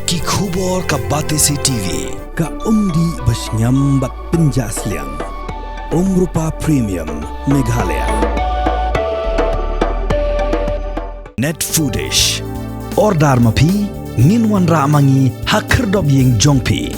ki khubor ka batesi TV ka umdi basnyambat penjaslian Rupa Premium Meghalaya Net Foodish Ordar mapi minwan ramangi hakerdob ying jongpi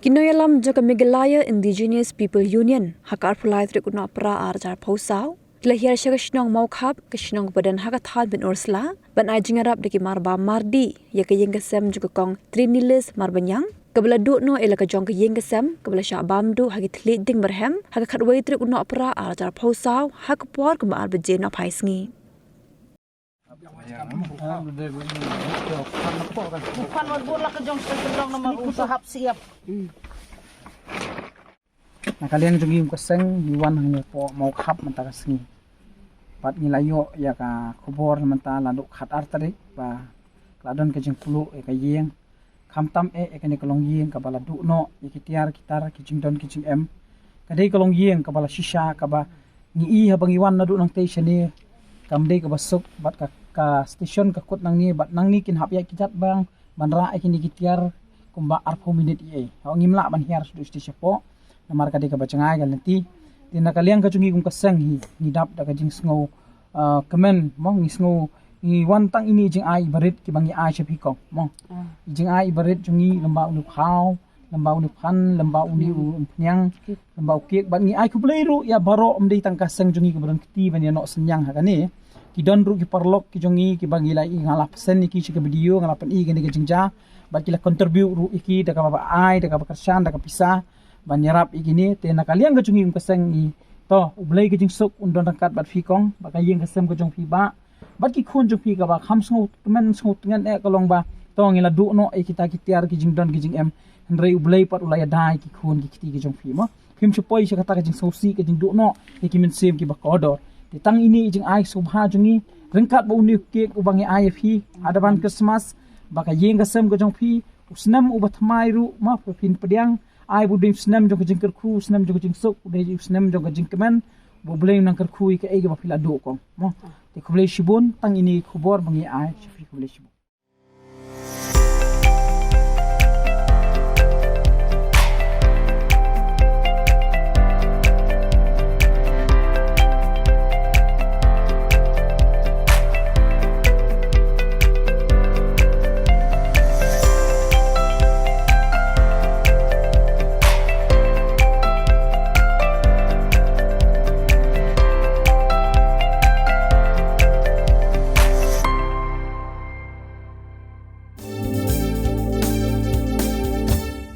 Kinoyalam jaga Meghalaya Indigenous People Union hakar pulai trikuna pra arjar pausau lahir syagashnong Mawkhap kashnong badan hakathal bin ursla ban Jingïarap deki marba mardi ya ke Ïing kesem juga kong Trenilis Marbaniang kabla no elaka Jong ke Ïing kesem kabla syabamdu hagi tlit ding berhem haka khatwai trikuna pra arjar pausau hakapor ke mar beje no paisngi Bukan magbola ka Jong sa naman usahap siap. Nakalian Jong yung kaseng iwan hang po Mawkhap mentakas ni. Pat nilayo ya ka kubor menta landuk khat artari ba kladon ke jing Pluh ka Ïing kamtam ka ni kolong Ïing ka bala du no ikitiar kitar ki jing don ki jing em kadai kolong Ïing ka bala shisha ka ba ni habang iwan na du nang station ni kamdei ka basuk bat ka station ka kut nang ni bat nang ni kin hap ya kijat bang banra kini kitiar kumba arpo minit ie hawang imla ban hiar su station po namar kadai ka bacangai gal nanti tina kaliang ka jungi kum kasang hi ngidap da ka jing sngo kemen mong ni sngo ni wantang ini jing ai barit ki bangi ai chepi ko mong jing ai barit jungi lamba unu khau lamba unu phan lamba uni nyang lamba kek ban ni ai ku bleiru ya baro amdei tang kasang jungi ke beron kiti ban ya no senyang ha kane ki don ru ki parlok ki jungi ki bangi lai ngalap sen ni ki ke video ngalapan i gene ke jingja ba ki la contribute ru iki da ka ba ai da ka kersan da ka pisah banyarap igini te nakaliang ka jungi um kasang ni to ublei ke jing sok undon rangkat bat fikong ba ka Ïing kasem ka jong pi ba bat ki khun jong pi ka ba kham sngo men sngo ngan e kalong ba to ngila du no e kita kitiar ki jing don ki jing em hendrei ublei pat ulaya dai ki khun ki kiti ki jong pi mo him chupoi se kata ka jing sosi ka jing du no e ki min sem ki ba kodor te tang ini jing ai subha jungi rangkat ba uni kek ubangi ai fi adaban Christmas ba ka Ïing kasem ka jong pi usnam ubat mai ru ma pin pediang ai bu dim snam jong jing kerku snam jong jing sok de snam jong jing kemen bo blame nang kerku ke ege ba pila do ko mo te kublei shibun tang ini khubor bangi ai chifi kublei shibun